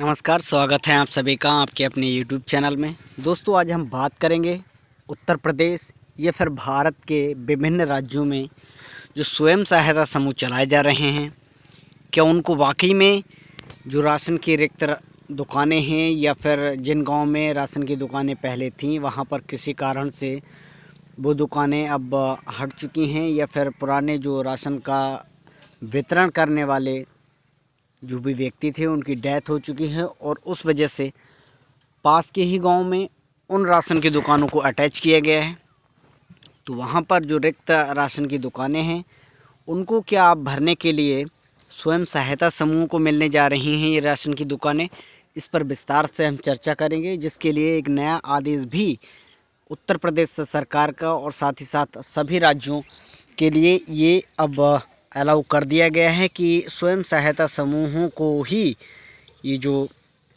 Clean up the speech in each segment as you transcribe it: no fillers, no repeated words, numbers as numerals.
नमस्कार, स्वागत है आप सभी का आपके अपने यूट्यूब चैनल में। दोस्तों, आज हम बात करेंगे उत्तर प्रदेश या फिर भारत के विभिन्न राज्यों में जो स्वयं सहायता समूह चलाए जा रहे हैं, क्या उनको वाकई में जो राशन की रिक्त दुकानें हैं या फिर जिन गांव में राशन की दुकानें पहले थीं वहां पर किसी कारण से वो दुकानें अब हट चुकी हैं, या फिर पुराने जो राशन का वितरण करने वाले जो भी व्यक्ति थे उनकी डेथ हो चुकी है और उस वजह से पास के ही गांव में उन राशन की दुकानों को अटैच किया गया है। तो वहां पर जो रिक्त राशन की दुकानें हैं उनको क्या आप भरने के लिए स्वयं सहायता समूह को मिलने जा रही हैं ये राशन की दुकानें, इस पर विस्तार से हम चर्चा करेंगे, जिसके लिए एक नया आदेश भी उत्तर प्रदेश सरकार का और साथ ही साथ सभी राज्यों के लिए ये अब अलाउ कर दिया गया है कि स्वयं सहायता समूहों को ही ये जो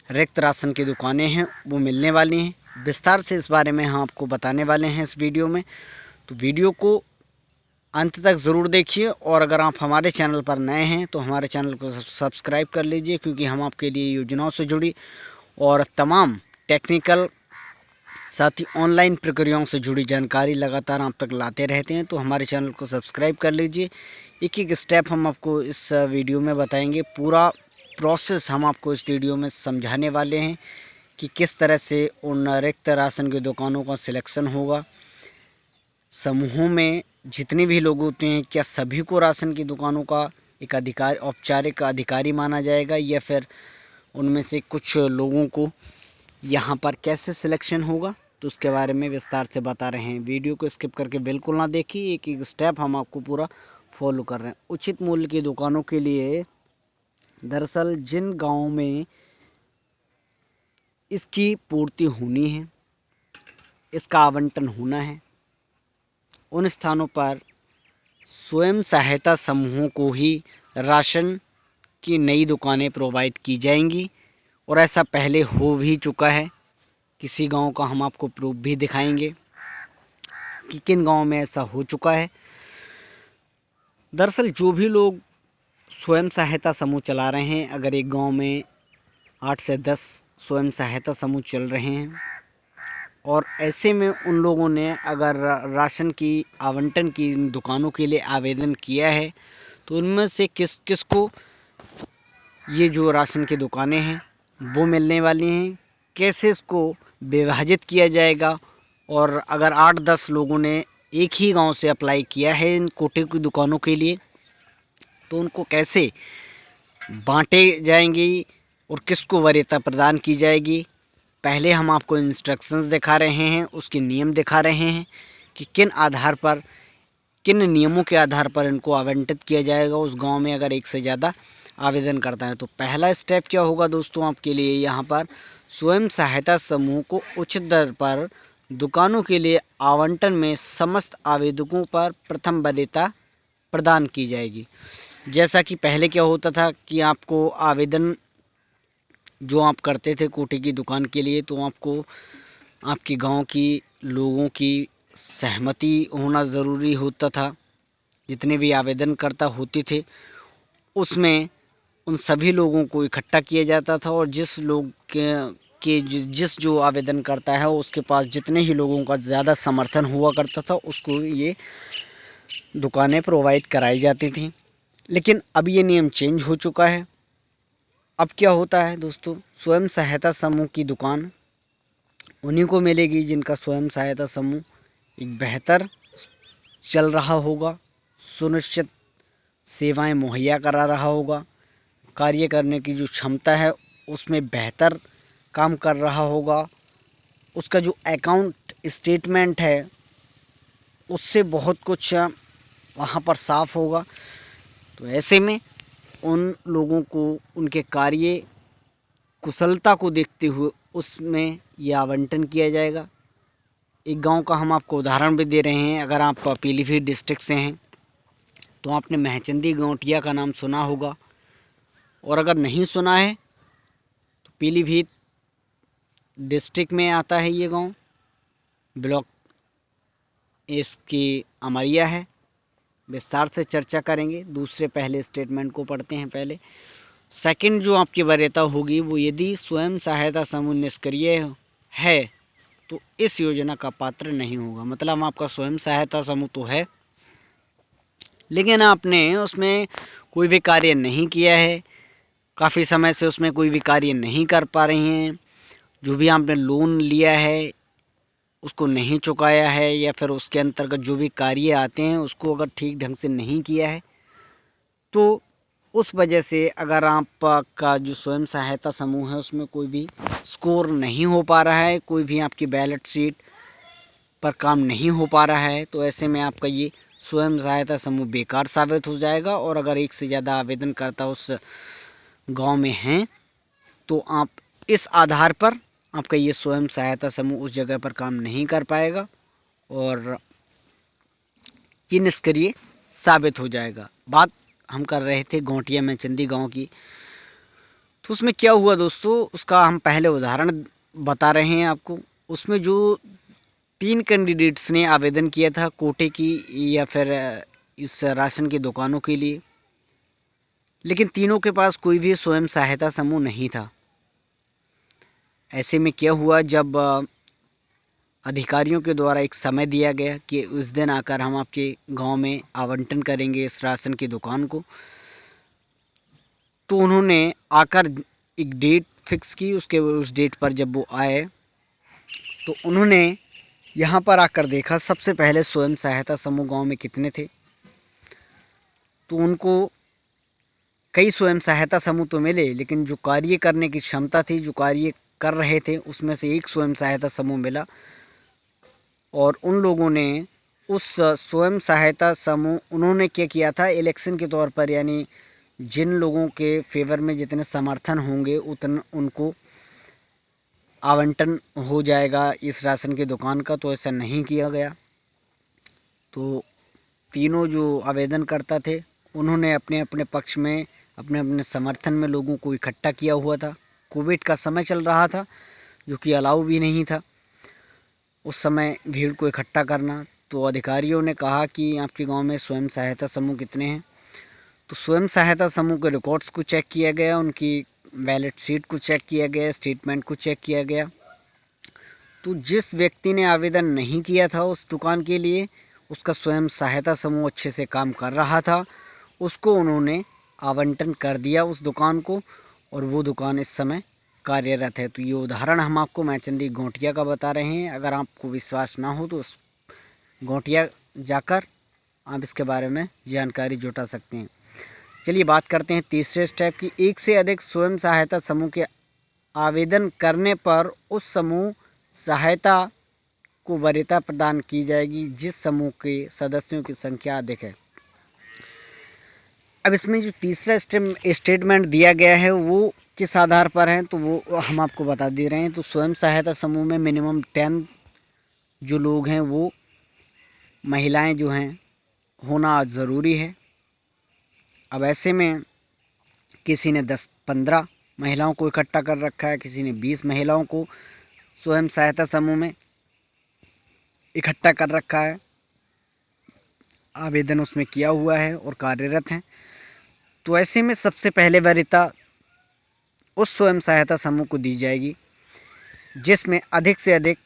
रिक्त राशन की दुकानें हैं वो मिलने वाली हैं। विस्तार से इस बारे में हम आपको बताने वाले हैं इस वीडियो में, तो वीडियो को अंत तक ज़रूर देखिए। और अगर आप हमारे चैनल पर नए हैं तो हमारे चैनल को सब्सक्राइब कर लीजिए, क्योंकि हम आपके लिए योजनाओं से जुड़ी और तमाम टेक्निकल साथ ही ऑनलाइन प्रक्रियाओं से जुड़ी जानकारी लगातार आप तक लाते रहते हैं। तो हमारे चैनल को सब्सक्राइब कर लीजिए। एक एक स्टेप हम आपको इस वीडियो में बताएंगे, पूरा प्रोसेस हम आपको इस वीडियो में समझाने वाले हैं कि किस तरह से उन रिक्त राशन की दुकानों का सिलेक्शन होगा। समूहों में जितने भी लोग होते हैं, क्या सभी को राशन की दुकानों का एक अधिकार औपचारिक अधिकारी माना जाएगा, या फिर उनमें से कुछ लोगों को यहाँ पर कैसे सिलेक्शन होगा, तो उसके बारे में विस्तार से बता रहे हैं। वीडियो को स्किप करके बिल्कुल ना देखिए, एक एक स्टेप हम आपको पूरा फॉलो कर रहे हैं। उचित मूल्य की दुकानों के लिए दरअसल जिन गांवों में इसकी पूर्ति होनी है, इसका आवंटन होना है, उन स्थानों पर स्वयं सहायता समूहों को ही राशन की नई दुकानें प्रोवाइड की जाएंगी। और ऐसा पहले हो भी चुका है। किसी गांव का हम आपको प्रूफ भी दिखाएंगे कि किन गांवों में ऐसा हो चुका है। दरअसल जो भी लोग स्वयं सहायता समूह चला रहे हैं, अगर एक गांव में 8 से 10 स्वयं सहायता समूह चल रहे हैं और ऐसे में उन लोगों ने अगर राशन की आवंटन की दुकानों के लिए आवेदन किया है, तो उनमें से किस किस को ये जो राशन की दुकानें हैं वो मिलने वाली हैं, कैसे इसको विभाजित किया जाएगा। और अगर 8-10 लोगों ने एक ही गांव से अप्लाई किया है इन कोटे की दुकानों के लिए, तो उनको कैसे बांटे जाएंगी और किसको वरीयता प्रदान की जाएगी। पहले हम आपको इंस्ट्रक्शंस दिखा रहे हैं, उसके नियम दिखा रहे हैं कि किन आधार पर, किन नियमों के आधार पर इनको आवंटित किया जाएगा उस गांव में अगर एक से ज़्यादा आवेदन करता है। तो पहला स्टेप क्या होगा दोस्तों आपके लिए, यहाँ पर स्वयं सहायता समूह को उचित दर पर दुकानों के लिए आवंटन में समस्त आवेदकों पर प्रथम वरीयता प्रदान की जाएगी। जैसा कि पहले क्या होता था कि आपको आवेदन जो आप करते थे कोटे की दुकान के लिए, तो आपको आपके गांव की लोगों की सहमति होना ज़रूरी होता था। जितने भी आवेदनकर्ता होते थे उसमें उन सभी लोगों को इकट्ठा किया जाता था, और जिस लोग के जिस जो आवेदन करता है उसके पास जितने ही लोगों का ज़्यादा समर्थन हुआ करता था उसको ये दुकानें प्रोवाइड कराई जाती थी। लेकिन अब ये नियम चेंज हो चुका है। अब क्या होता है दोस्तों, स्वयं सहायता समूह की दुकान उन्हीं को मिलेगी जिनका स्वयं सहायता समूह एक बेहतर चल रहा होगा, सुनिश्चित सेवाएं मुहैया करा रहा होगा, कार्य करने की जो क्षमता है उसमें बेहतर काम कर रहा होगा, उसका जो अकाउंट स्टेटमेंट है उससे बहुत कुछ वहाँ पर साफ होगा। तो ऐसे में उन लोगों को उनके कार्य कुशलता को देखते हुए उसमें यह आवंटन किया जाएगा। एक गांव का हम आपको उदाहरण भी दे रहे हैं। अगर आप पीलीभीत डिस्ट्रिक्ट से हैं तो आपने महचंदी गौटिया का नाम सुना होगा, और अगर नहीं सुना है तो पीलीभीत डिस्ट्रिक्ट में आता है ये गांव, ब्लॉक इसकी अमरिया है। विस्तार से चर्चा करेंगे। दूसरे पहले स्टेटमेंट को पढ़ते हैं। पहले सेकंड जो आपकी वरीयता होगी वो यदि स्वयं सहायता समूह निष्क्रिय है तो इस योजना का पात्र नहीं होगा। मतलब आपका स्वयं सहायता समूह तो है लेकिन आपने उसमें कोई भी कार्य नहीं किया है, काफ़ी समय से उसमें कोई भी कार्य नहीं कर पा रही हैं, जो भी आपने लोन लिया है उसको नहीं चुकाया है, या फिर उसके अंतर्गत जो भी कार्य आते हैं उसको अगर ठीक ढंग से नहीं किया है, तो उस वजह से अगर आपका जो स्वयं सहायता समूह है उसमें कोई भी स्कोर नहीं हो पा रहा है, कोई भी आपकी बैलेट शीट पर काम नहीं हो पा रहा है, तो ऐसे में आपका ये स्वयं सहायता समूह बेकार साबित हो जाएगा। और अगर एक से ज़्यादा आवेदनकर्ता उस गांव में हैं तो आप इस आधार पर आपका ये स्वयं सहायता समूह उस जगह पर काम नहीं कर पाएगा और ये निष्क्रिय साबित हो जाएगा। बात हम कर रहे थे गोंटिया में चंदी गांव की, तो उसमें क्या हुआ दोस्तों, उसका हम पहले उदाहरण बता रहे हैं आपको। उसमें जो 3 कैंडिडेट्स ने आवेदन किया था कोटे की या फिर इस राशन की दुकानों के लिए, लेकिन तीनों के पास कोई भी स्वयं सहायता समूह नहीं था। ऐसे में क्या हुआ, जब अधिकारियों के द्वारा एक समय दिया गया कि उस दिन आकर हम आपके गांव में आवंटन करेंगे इस राशन की दुकान को, तो उन्होंने आकर एक डेट फिक्स की। उस डेट पर जब वो आए तो उन्होंने यहाँ पर आकर देखा सबसे पहले स्वयं सहायता समूह गांव में कितने थे, तो उनको कई स्वयं सहायता समूह तो मिले लेकिन जो कार्य करने की क्षमता थी, जो कार्य कर रहे थे, उसमें से एक स्वयं सहायता समूह मिला। और उन लोगों ने उस स्वयं सहायता समूह उन्होंने क्या किया था, इलेक्शन के तौर पर, यानी जिन लोगों के फेवर में जितने समर्थन होंगे उतन उनको आवंटन हो जाएगा इस राशन की दुकान का, तो ऐसा नहीं किया गया। तो तीनों जो आवेदनकर्ता थे उन्होंने अपने अपने पक्ष में, अपने अपने समर्थन में लोगों को इकट्ठा किया हुआ था। कोविड का समय चल रहा था जो कि अलाउ भी नहीं था उस समय भीड़ को इकट्ठा करना। तो अधिकारियों ने कहा कि आपके गांव में स्वयं सहायता समूह कितने हैं, तो स्वयं सहायता समूह के रिकॉर्ड्स को चेक किया गया, उनकी बैलेट शीट को चेक किया गया, स्टेटमेंट को चेक किया गया। तो जिस व्यक्ति ने आवेदन नहीं किया था उस दुकान के लिए, उसका स्वयं सहायता समूह अच्छे से काम कर रहा था, उसको उन्होंने आवंटन कर दिया उस दुकान को, और वो दुकान इस समय कार्यरत है। तो ये उदाहरण हम आपको मैचंदी गोंटिया का बता रहे हैं। अगर आपको विश्वास ना हो तो उस गोंटिया जाकर आप इसके बारे में जानकारी जुटा सकते हैं। चलिए बात करते हैं तीसरे स्टेप की। एक से अधिक स्वयं सहायता समूह के आवेदन करने पर उस समूह सहायता को वरीयता प्रदान की जाएगी जिस समूह के सदस्यों की संख्या अधिक है। अब इसमें जो तीसरा स्टेटमेंट दिया गया है वो किस आधार पर है, तो वो हम आपको बता दे रहे हैं। तो स्वयं सहायता समूह में मिनिमम 10 जो लोग हैं वो महिलाएं जो हैं होना ज़रूरी है। अब ऐसे में किसी ने 10-15 महिलाओं को इकट्ठा कर रखा है, किसी ने 20 महिलाओं को स्वयं सहायता समूह में इकट्ठा कर रखा है, आवेदन उसमें किया हुआ है और कार्यरत हैं। तो ऐसे में सबसे पहले वरीयता उस स्वयं सहायता समूह को दी जाएगी जिसमें अधिक से अधिक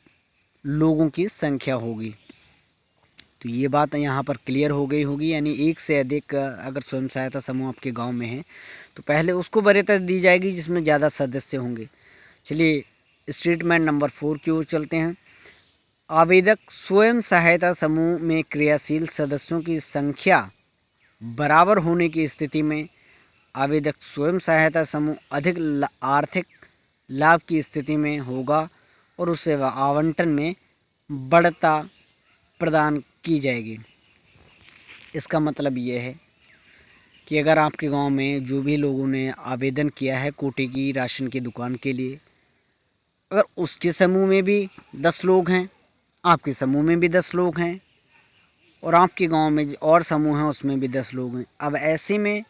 लोगों की संख्या होगी। तो ये बात यहाँ पर क्लियर हो गई होगी, यानी एक से अधिक अगर स्वयं सहायता समूह आपके गांव में है तो पहले उसको वरीयता दी जाएगी जिसमें ज़्यादा सदस्य होंगे। चलिए स्टेटमेंट नंबर 4 की ओर चलते हैं। आवेदक स्वयं सहायता समूह में क्रियाशील सदस्यों की संख्या बराबर होने की स्थिति में आवेदक स्वयं सहायता समूह अधिक आर्थिक लाभ की स्थिति में होगा और उसे आवंटन में बढ़ता प्रदान की जाएगी। इसका मतलब ये है कि अगर आपके गांव में जो भी लोगों ने आवेदन किया है कोटे की राशन की दुकान के लिए, अगर उसके समूह में भी 10 लोग हैं, आपके समूह में भी 10 लोग हैं और आपके गांव में और समूह हैं उसमें भी 10 लोग हैं, अब ऐसे में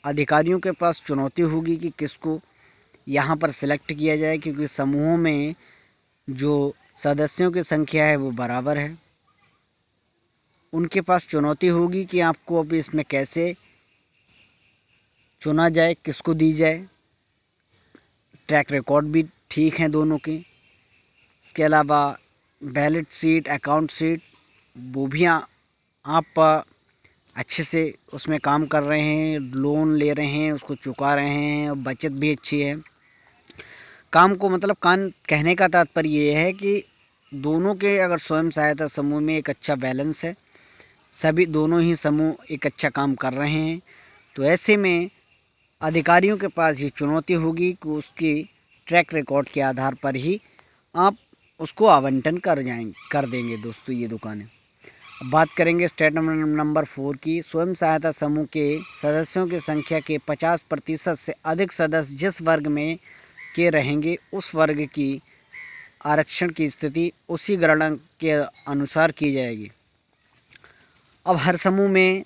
अधिकारियों के पास चुनौती होगी कि किसको यहाँ पर सिलेक्ट किया जाए, क्योंकि समूहों में जो सदस्यों की संख्या है वो बराबर है। उनके पास चुनौती होगी कि आपको अब इसमें कैसे चुना जाए, किसको दी जाए। ट्रैक रिकॉर्ड भी ठीक हैं दोनों के। इसके अलावा बैलेट सीट, अकाउंट सीट, वो भी आप अच्छे से उसमें काम कर रहे हैं, लोन ले रहे हैं, उसको चुका रहे हैं, और बचत भी अच्छी है। काम को मतलब कहने का तात्पर्य ये है कि दोनों के अगर स्वयं सहायता समूह में एक अच्छा बैलेंस है, सभी दोनों ही समूह एक अच्छा काम कर रहे हैं, तो ऐसे में अधिकारियों के पास ये चुनौती होगी कि उसकी ट्रैक रिकॉर्ड के आधार पर ही आप उसको आवंटन कर देंगे दोस्तों ये दुकानें। अब बात करेंगे स्टेटमेंट नंबर 4 की। स्वयं सहायता समूह के सदस्यों की संख्या के 50% से अधिक सदस्य जिस वर्ग में के रहेंगे, उस वर्ग की आरक्षण की स्थिति उसी गणना के अनुसार की जाएगी। अब हर समूह में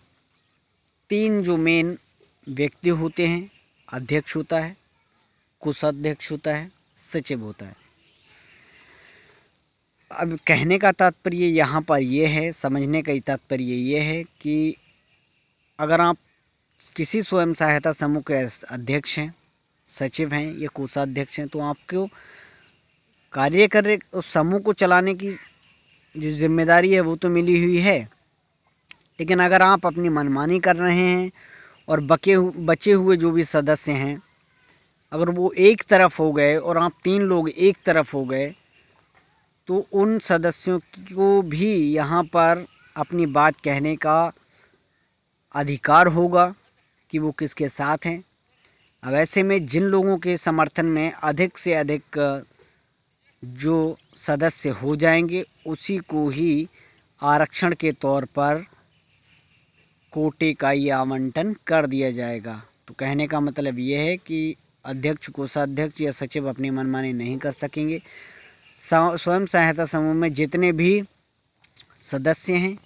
3 जो मेन व्यक्ति होते हैं, अध्यक्ष होता है, कोषाध्यक्ष होता है, सचिव होता है। अब कहने का तात्पर्य यहाँ पर यह है, समझने का तात्पर्य ये है कि अगर आप किसी स्वयं सहायता समूह के अध्यक्ष हैं, सचिव हैं या कोषाध्यक्ष हैं, तो आपको कार्य कर उस समूह को चलाने की जो जिम्मेदारी है वो तो मिली हुई है, लेकिन अगर आप अपनी मनमानी कर रहे हैं और बचे हुए जो भी सदस्य हैं, अगर वो एक तरफ हो गए और आप 3 लोग एक तरफ हो गए, तो उन सदस्यों को भी यहाँ पर अपनी बात कहने का अधिकार होगा कि वो किसके साथ हैं। अब ऐसे में जिन लोगों के समर्थन में अधिक से अधिक जो सदस्य हो जाएंगे, उसी को ही आरक्षण के तौर पर कोटे का ये आवंटन कर दिया जाएगा। तो कहने का मतलब ये है कि अध्यक्ष, कोषाध्यक्ष या सचिव अपनी मनमानी नहीं कर सकेंगे। स्वयं सहायता समूह में जितने भी सदस्य हैं,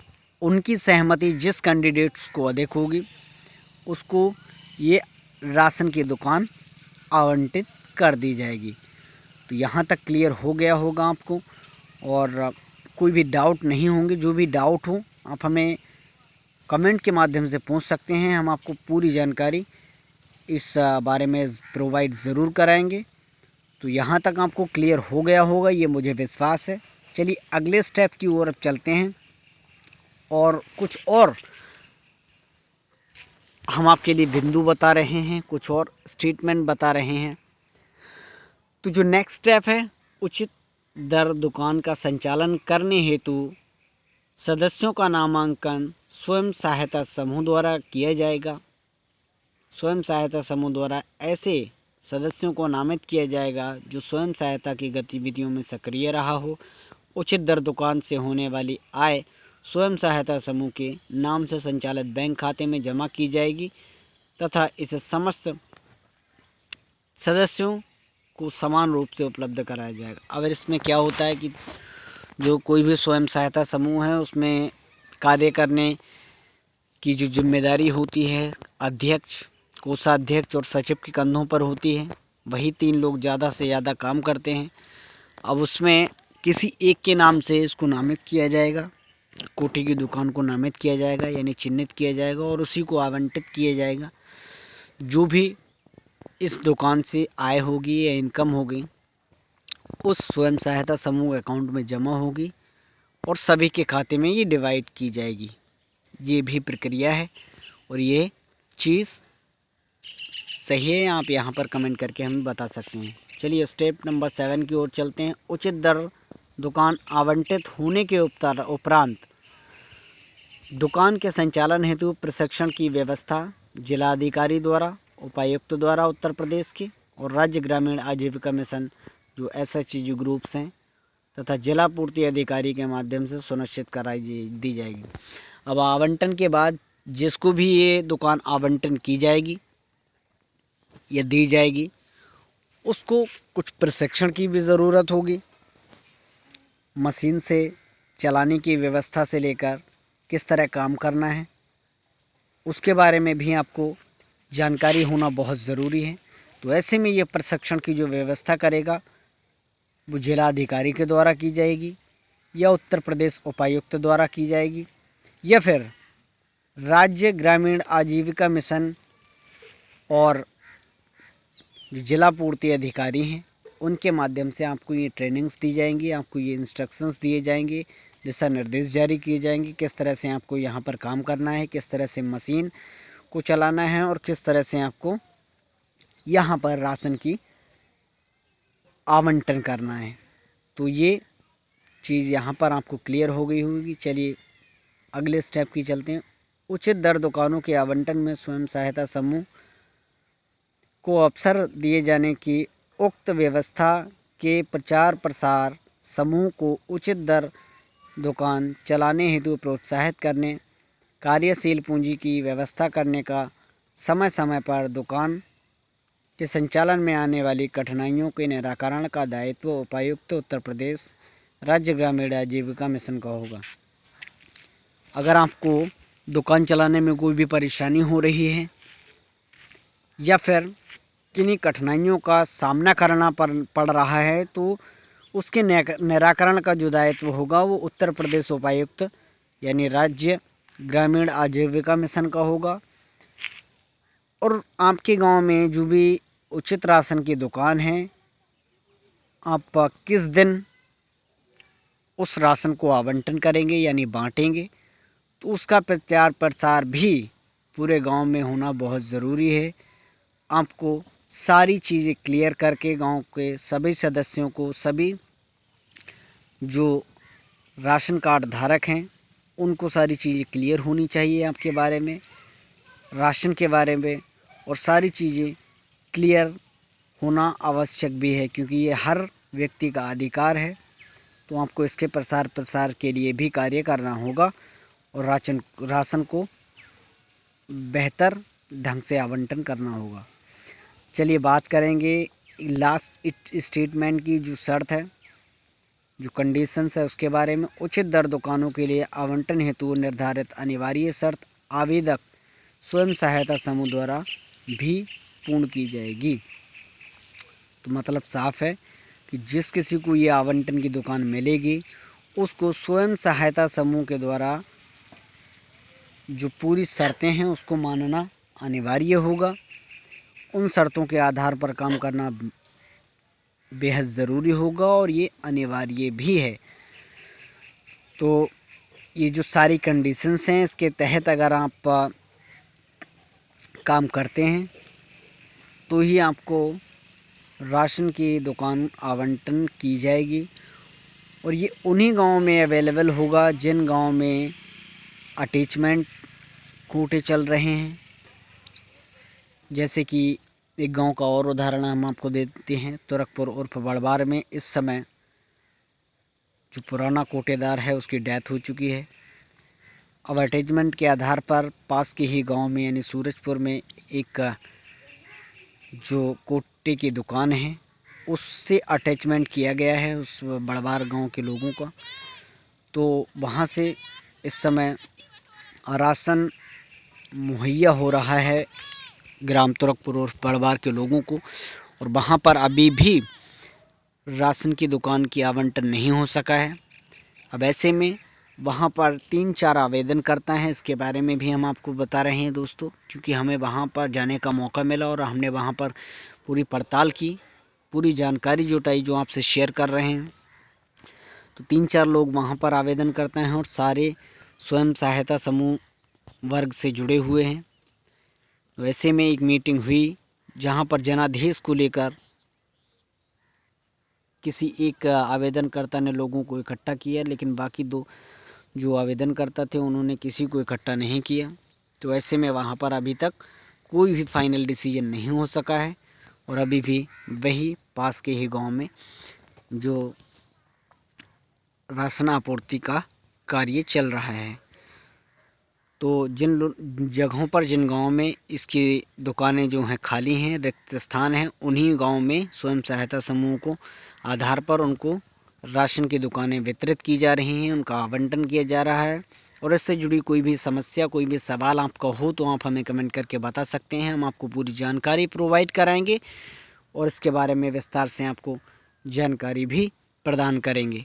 उनकी सहमति जिस कैंडिडेट्स को अधिक होगी, उसको ये राशन की दुकान आवंटित कर दी जाएगी। तो यहाँ तक क्लियर हो गया होगा आपको, और कोई भी डाउट नहीं होंगे। जो भी डाउट हो आप हमें कमेंट के माध्यम से पूछ सकते हैं, हम आपको पूरी जानकारी इस बारे में प्रोवाइड ज़रूर कराएंगे। तो यहाँ तक आपको क्लियर हो गया होगा, ये मुझे विश्वास है। चलिए अगले स्टेप की ओर अब चलते हैं और कुछ और हम आपके लिए बिंदु बता रहे हैं, कुछ और स्टेटमेंट बता रहे हैं। तो जो नेक्स्ट स्टेप है, उचित दर दुकान का संचालन करने हेतु सदस्यों का नामांकन स्वयं सहायता समूह द्वारा किया जाएगा। स्वयं सहायता समूह द्वारा ऐसे सदस्यों को नामित किया जाएगा जो स्वयं सहायता की गतिविधियों में सक्रिय रहा हो। उचित दर दुकान से होने वाली आय स्वयं सहायता समूह के नाम से संचालित बैंक खाते में जमा की जाएगी तथा इसे समस्त सदस्यों को समान रूप से उपलब्ध कराया जाएगा। अगर इसमें क्या होता है कि जो कोई भी स्वयं सहायता समूह है, उसमें कार्य करने की जो जिम्मेदारी होती है अध्यक्ष, कोषाध्यक्ष और सचिव के कंधों पर होती है। वही 3 लोग ज़्यादा से ज़्यादा काम करते हैं। अब उसमें किसी एक के नाम से इसको नामित किया जाएगा, कोटे की दुकान को नामित किया जाएगा, यानी चिन्हित किया जाएगा और उसी को आवंटित किया जाएगा। जो भी इस दुकान से आय होगी या इनकम होगी, उस स्वयं सहायता समूह अकाउंट में जमा होगी और सभी के खाते में ये डिवाइड की जाएगी। ये भी प्रक्रिया है और ये चीज़ सही है, आप यहाँ पर कमेंट करके हमें बता सकते हैं। चलिए स्टेप नंबर 7 की ओर चलते हैं। उचित दर दुकान आवंटित होने के उपरांत दुकान के संचालन हेतु प्रशिक्षण की व्यवस्था जिलाधिकारी द्वारा, उपायुक्त द्वारा उत्तर प्रदेश के और राज्य ग्रामीण आजीविका मिशन जो SHG ग्रुप्स हैं तथा जिला पूर्ति अधिकारी के माध्यम से सुनिश्चित कराई दी जाएगी। अब आवंटन के बाद जिसको भी ये दुकान आवंटन की जाएगी या दी जाएगी, उसको कुछ प्रशिक्षण की भी ज़रूरत होगी। मशीन से चलाने की व्यवस्था से लेकर किस तरह काम करना है, उसके बारे में भी आपको जानकारी होना बहुत ज़रूरी है। तो ऐसे में ये प्रशिक्षण की जो व्यवस्था करेगा वो जिलाधिकारी के द्वारा की जाएगी या उत्तर प्रदेश उपायुक्त द्वारा की जाएगी या फिर राज्य ग्रामीण आजीविका मिशन और जो जिला पूर्ति अधिकारी हैं उनके माध्यम से आपको ये ट्रेनिंग्स दी जाएंगी, आपको ये इंस्ट्रक्शंस दिए जाएंगे, दिशा निर्देश जारी किए जाएंगे, किस तरह से आपको यहाँ पर काम करना है, किस तरह से मशीन को चलाना है और किस तरह से आपको यहाँ पर राशन की आवंटन करना है। तो ये चीज़ यहाँ पर आपको क्लियर हो गई होगी। चलिए अगले स्टेप की चलते हैं। उचित दर दुकानों के आवंटन में स्वयं सहायता समूह को अवसर दिए जाने की उक्त व्यवस्था के प्रचार प्रसार, समूह को उचित दर दुकान चलाने हेतु प्रोत्साहित करने, कार्यशील पूंजी की व्यवस्था करने का, समय समय पर दुकान के संचालन में आने वाली कठिनाइयों के निराकरण का दायित्व उपायुक्त उत्तर प्रदेश राज्य ग्रामीण आजीविका मिशन का होगा। अगर आपको दुकान चलाने में कोई भी परेशानी हो रही है या फिर किन्हीं कठिनाइयों का सामना करना पड़ रहा है तो उसके निराकरण का जो दायित्व होगा वो उत्तर प्रदेश उपायुक्त यानी राज्य ग्रामीण आजीविका मिशन का होगा। और आपके गांव में जो भी उचित राशन की दुकान है, आप किस दिन उस राशन को आवंटन करेंगे यानी बांटेंगे, तो उसका प्रचार प्रसार भी पूरे गांव में होना बहुत ज़रूरी है। आपको सारी चीज़ें क्लियर करके गांव के सभी सदस्यों को, सभी जो राशन कार्ड धारक हैं उनको सारी चीज़ें क्लियर होनी चाहिए आपके बारे में, राशन के बारे में, और सारी चीज़ें क्लियर होना आवश्यक भी है क्योंकि ये हर व्यक्ति का अधिकार है। तो आपको इसके प्रसार के लिए भी कार्य करना होगा और राशन को बेहतर ढंग से आवंटन करना होगा। चलिए बात करेंगे लास्ट स्टेटमेंट की जो शर्त है, जो कंडीशंस है उसके बारे में। उचित दर दुकानों के लिए आवंटन हेतु निर्धारित अनिवार्य शर्त आवेदक स्वयं सहायता समूह द्वारा भी पूर्ण की जाएगी। तो मतलब साफ है कि जिस किसी को ये आवंटन की दुकान मिलेगी उसको स्वयं सहायता समूह के द्वारा जो पूरी शर्तें हैं उसको मानना अनिवार्य होगा। उन शर्तों के आधार पर काम करना बेहद ज़रूरी होगा और ये अनिवार्य भी है। तो ये जो सारी कंडीशंस हैं इसके तहत अगर आप काम करते हैं तो ही आपको राशन की दुकान आवंटन की जाएगी। और ये उन्हीं गाँव में अवेलेबल होगा जिन गाँव में अटैचमेंट कोटे चल रहे हैं। जैसे कि एक गांव का और उदाहरण हम आपको देते हैं, तुरकपुर उर्फ बड़बार में इस समय जो पुराना कोटेदार है उसकी डेथ हो चुकी है। अब अटैचमेंट के आधार पर पास के ही गांव में यानी सूरजपुर में एक जो कोटे की दुकान है उससे अटैचमेंट किया गया है उस बड़बार गांव के लोगों का। तो वहां से इस समय राशन मुहैया हो रहा है ग्राम तुरकपुर और बड़बार के लोगों को। और वहाँ पर अभी भी राशन की दुकान की आवंटन नहीं हो सका है। अब ऐसे में वहाँ पर 3-4 आवेदनकर्ता हैं, इसके बारे में भी हम आपको बता रहे हैं दोस्तों, क्योंकि हमें वहाँ पर जाने का मौका मिला और हमने वहाँ पर पूरी पड़ताल की, पूरी जानकारी जुटाई जो आपसे शेयर कर रहे हैं। तो 3-4 लोग वहाँ पर आवेदन करते हैं और सारे स्वयं सहायता समूह वर्ग से जुड़े हुए हैं। तो ऐसे में एक मीटिंग हुई जहाँ पर जनादेश को लेकर किसी एक आवेदनकर्ता ने लोगों को इकट्ठा किया, लेकिन बाकी 2 जो आवेदनकर्ता थे उन्होंने किसी को इकट्ठा नहीं किया। तो ऐसे में वहाँ पर अभी तक कोई भी फाइनल डिसीजन नहीं हो सका है और अभी भी वही पास के ही गांव में जो राशन आपूर्ति का कार्य चल रहा है। तो जिन जगहों पर, जिन गांवों में इसकी दुकानें जो हैं खाली हैं, रिक्त स्थान हैं, उन्हीं गांव में स्वयं सहायता समूह को आधार पर उनको राशन की दुकानें वितरित की जा रही हैं, उनका आवंटन किया जा रहा है। और इससे जुड़ी कोई भी समस्या, कोई भी सवाल आपका हो तो आप हमें कमेंट करके बता सकते हैं। हम आपको पूरी जानकारी प्रोवाइड कराएंगे और इसके बारे में विस्तार से आपको जानकारी भी प्रदान करेंगे।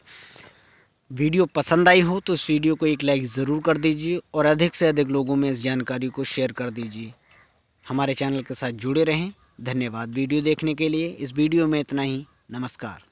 वीडियो पसंद आई हो तो इस वीडियो को एक लाइक ज़रूर कर दीजिए और अधिक से अधिक लोगों में इस जानकारी को शेयर कर दीजिए। हमारे चैनल के साथ जुड़े रहें। धन्यवाद वीडियो देखने के लिए। इस वीडियो में इतना ही। नमस्कार।